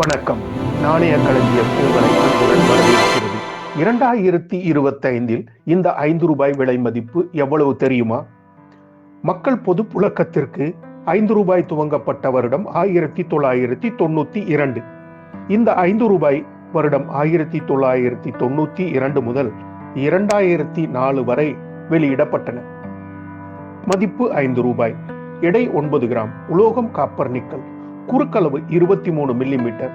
வணக்கம். நாணய களஞ்சியம் உங்களை அன்புடன் வரவேற்கிறது. 2025 இந்த ரூபாய் 5 விலை மதிப்பு எவ்வளவு தெரியுமா? மக்கள் பொது புழக்கத்திற்கு ரூபாய் 5 துவங்கப்பட்ட வருடம் 1992. இந்த ரூபாய் 5 வருடம் 1992 முதல் 2004 வரை வெளியிடப்பட்டன. மதிப்பு ரூபாய் 5. எடை 9 கிராம். உலோகம் காப்பர் நிக்கல். குறுக்களவு 23 மில்லிமீட்டர்.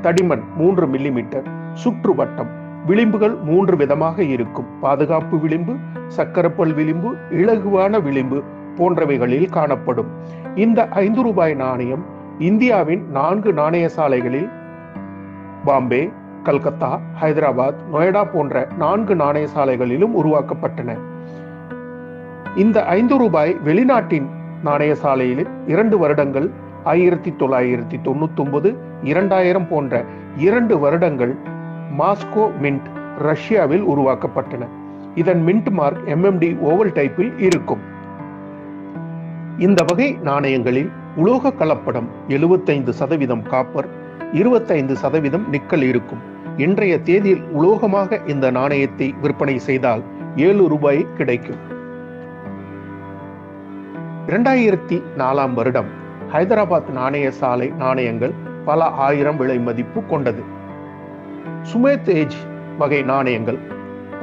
தடிமன் 3 மில்லிமீட்டர். சுற்று வட்டம். விளிம்புகள் 3 விதமாக இருக்கும். பாதுகாப்பு விளிம்பு, சக்கரப்பல் விளிம்பு, இலகுவான விளிம்பு போன்றவைகளில் காணப்படும். இந்த ரூபாய் 5 நாணயம் இந்தியாவின் 4 நாணய சாலைகளில் பாம்பே, கல்கத்தா, ஹைதராபாத், நொய்டா போன்ற 4 நாணய சாலைகளிலும் உருவாக்கப்பட்டன. இந்த ரூபாய் 5 வெளிநாட்டின் நாணய சாலையில் 2 வருடங்கள் 1999, 2000 போன்ற 2 வருடங்கள் மாஸ்கோ மின்ட் ரஷ்யாவில் உருவாக்கப்பட்டன. இதன் மின்ட் மார்க் MMD ஓவல் டைப்பில் இருக்கும். இந்த வகை நாணயங்களில் உலோக கலப்படம் 75% காப்பர், 25% நிக்கல் இருக்கும். இன்றைய தேதியில் உலோகமாக இந்த நாணயத்தை விற்பனை செய்தால் 7 ரூபாய் கிடைக்கும். 2004 வருடம் ஹைதராபாத் நாணய சாலை நாணயங்கள் பல ஆயிரம் விலை மதிப்பு கொண்டது. சுமேத் ஏஜ் வகை நாணயங்கள்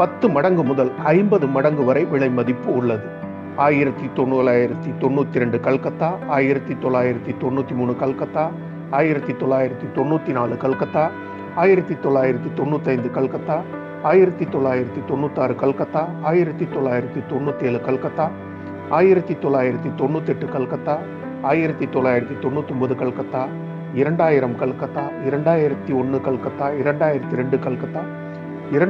10 மடங்கு முதல் 50 மடங்கு வரை விலை மதிப்பு உள்ளது. 1992 கல்கத்தா, 1993 கல்கத்தா, 1994 கல்கத்தா, 1995 கல்கத்தா, 1996 கல்கத்தா, 1997 கல்கத்தா, 1998 கல்கத்தா, 1999 கல்கத்தா, 2000 கல்கத்தா, 2001 கல்கத்தா, 2002 கல்கத்தா,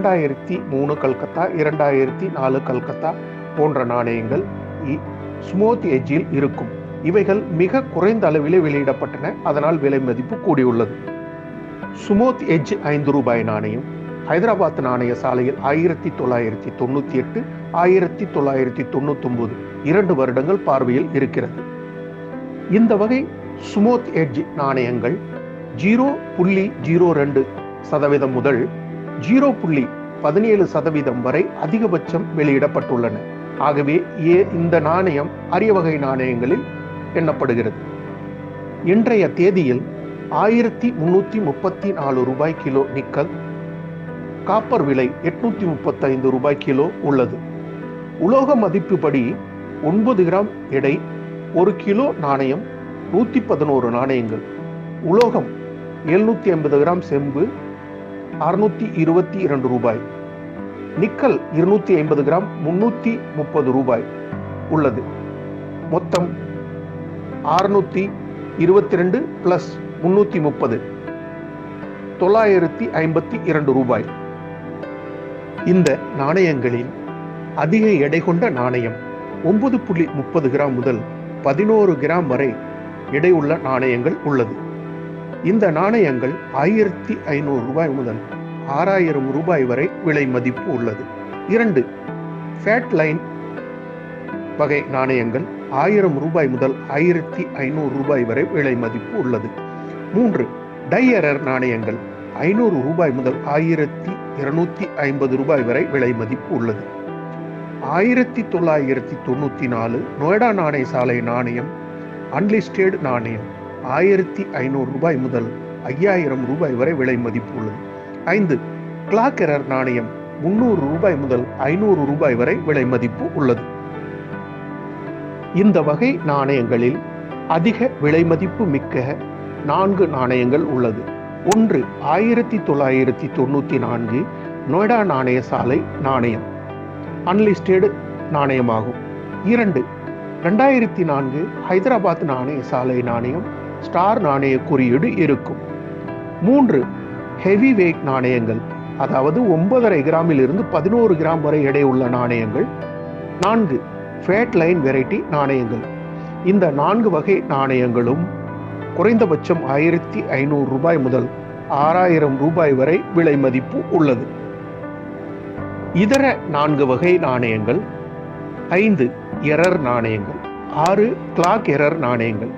2003 கல்கத்தா, 2004 கல்கத்தா போன்ற நாணயங்கள் ஸ்மூத் எட்ஜில் இருக்கும். இவைகள் மிக குறைந்த அளவிலே வெளியிடப்பட்டன. அதனால் விலை மதிப்பு கூடியுள்ளது. ஸ்மூத் எட்ஜ் 5 ரூபாய் நாணயம் ஹைதராபாத் நாணய சாலையில் 1998, 1999 2 வருடங்கள் பார்வையில் இருக்கிறது. இந்த வகை ஸ்மூத் எட்ஜ் நாணயங்கள் 0.02% முதல் 0.17% வரை அதிகபட்சம் வெளியிடப்பட்டுள்ளன. ஆகவே இந்த நாணயம் அரிய வகை நாணயங்களில் எண்ணப்படுகிறது. இன்றைய தேதியில் 1334 ரூபாய் கிலோ நிக்கல், காப்பர் விலை 835 ரூபாய் கிலோ உள்ளது. உலோக மதிப்புப்படி 9 கிராம் எடை 1 கிலோ நாணயம் 111 நாணயங்கள். உலோகம் 750 கிராம் செம்பு 622 ரூபாய். நிக்கல் 250 கிராம் 330 ரூபாய் உள்ளது. மொத்தம் 622 பிளஸ் 330 952 ரூபாய். இந்த நாணயங்களில் அதிக எடை கொண்ட நாணயம் 9.30 கிராம் முதல் 11 கிராம் வரை எடையுள்ள நாணயங்கள் உள்ளது. இந்த நாணயங்கள் 1500 ரூபாய் முதல் 6000 ரூபாய் வரை விலை மதிப்பு உள்ளது. 2 ஃபேட் லைன் வகை நாணயங்கள் 1000 ரூபாய் முதல் 1500 ரூபாய் வரை விலை மதிப்பு உள்ளது. 3 டை எரர் நாணயங்கள் 500 ரூபாய் முதல் 1250 ரூபாய் வரை விலை மதிப்பு உள்ளது. 1994 நொய்டா நாணய சாலை நாணயம் அன்லிஸ்டட் நாணயம் 1500 ரூபாய் முதல் 5000 ரூபாய் வரை விலை மதிப்பு உள்ளது. 5 கிளாக் எரர் நாணயம் 300 ரூபாய் முதல் 500 ரூபாய் வரை விலை மதிப்பு உள்ளது. இந்த வகை நாணயங்களில் அதிக விலை மதிப்பு மிக்க 4 நாணயங்கள் உள்ளது. 1 1994 நொய்டா நாணய சாலை நாணயம் அன்லிஸ்டட் நாணயமாகும். 2 2004 ஹைதராபாத் நாணய சாலை நாணயம் ஸ்டார் நாணய குறியீடு இருக்கும். 3 ஹெவி வெயிட் நாணயங்கள், அதாவது 9.5 கிராமில் இருந்து 11 கிராம் வரை எடை உள்ள நாணயங்கள். 4 ஃபேட் லைன் வெரைட்டி நாணயங்கள். இந்த 4 வகை நாணயங்களும் குறைந்தபட்சம் 1500 ரூபாய் முதல் 6000 ரூபாய் வரை விலை மதிப்பு உள்ளது. இதர 4 வகை நாணயங்கள் 5 எரர் நாணயங்கள், 6 கிளாக் எரர் நாணயங்கள்,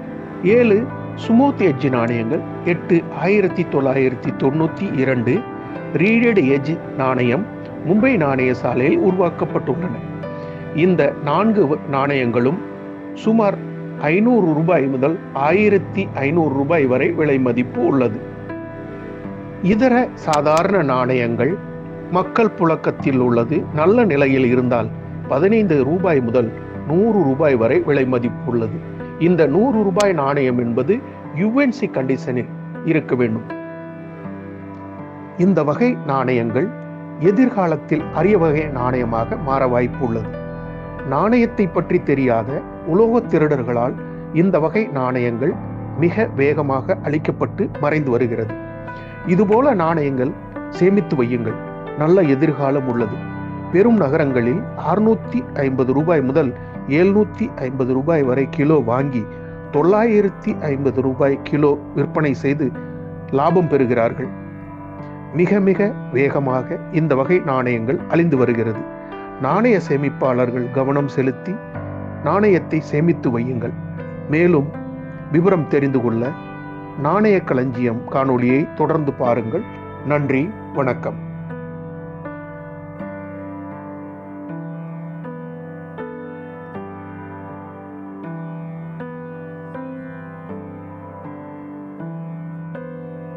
7 ஸ்மூத் எட்ஜ் நாணயங்கள் 8 1992 ரீடட் எட்ஜ் நாணயம் மும்பை நாணய சாலையில் உருவாக்கப்பட்டுள்ளன. இந்த 4 நாணயங்களும் சுமார் 500 ரூபாய் முதல் 1500 ரூபாய் வரை விலை மதிப்பு உள்ளது. இதர சாதாரண நாணயங்கள் மக்கள் புழக்கத்தில் உள்ளது நல்ல நிலையில் இருந்தால் 15 ரூபாய் முதல் 100 ரூபாய் வரை விலை மதிப்பு உள்ளது. இந்த 100 ரூபாய் நாணயம் என்பது யுஎன்சி கண்டிஷனில் இருக்க வேண்டும். இந்த வகை நாணயங்கள் எதிர்காலத்தில் அரிய வகை நாணயமாக மாற வாய்ப்பு உள்ளது. நாணயத்தை பற்றி தெரியாத உலோக திருடர்களால் இந்த வகை நாணயங்கள் மிக வேகமாக அழிக்கப்பட்டு மறைந்து வருகிறது. இதுபோல நாணயங்கள் சேமித்து வையுங்கள், நல்ல எதிர்காலம் உள்ளது. பெரும் நகரங்களில் 650 ரூபாய் முதல் 750 ரூபாய் வரை கிலோ வாங்கி 950 ரூபாய் கிலோ விற்பனை செய்து லாபம் பெறுகிறார்கள். மிக மிக வேகமாக இந்த வகை நாணயங்கள் அழிந்து வருகிறது. நாணய சேமிப்பாளர்கள் கவனம் செலுத்தி நாணயத்தை சேமித்து வையுங்கள். மேலும் விவரம் தெரிந்து கொள்ள நாணய களஞ்சியம் காணொளியை தொடர்ந்து பாருங்கள். நன்றி, வணக்கம்.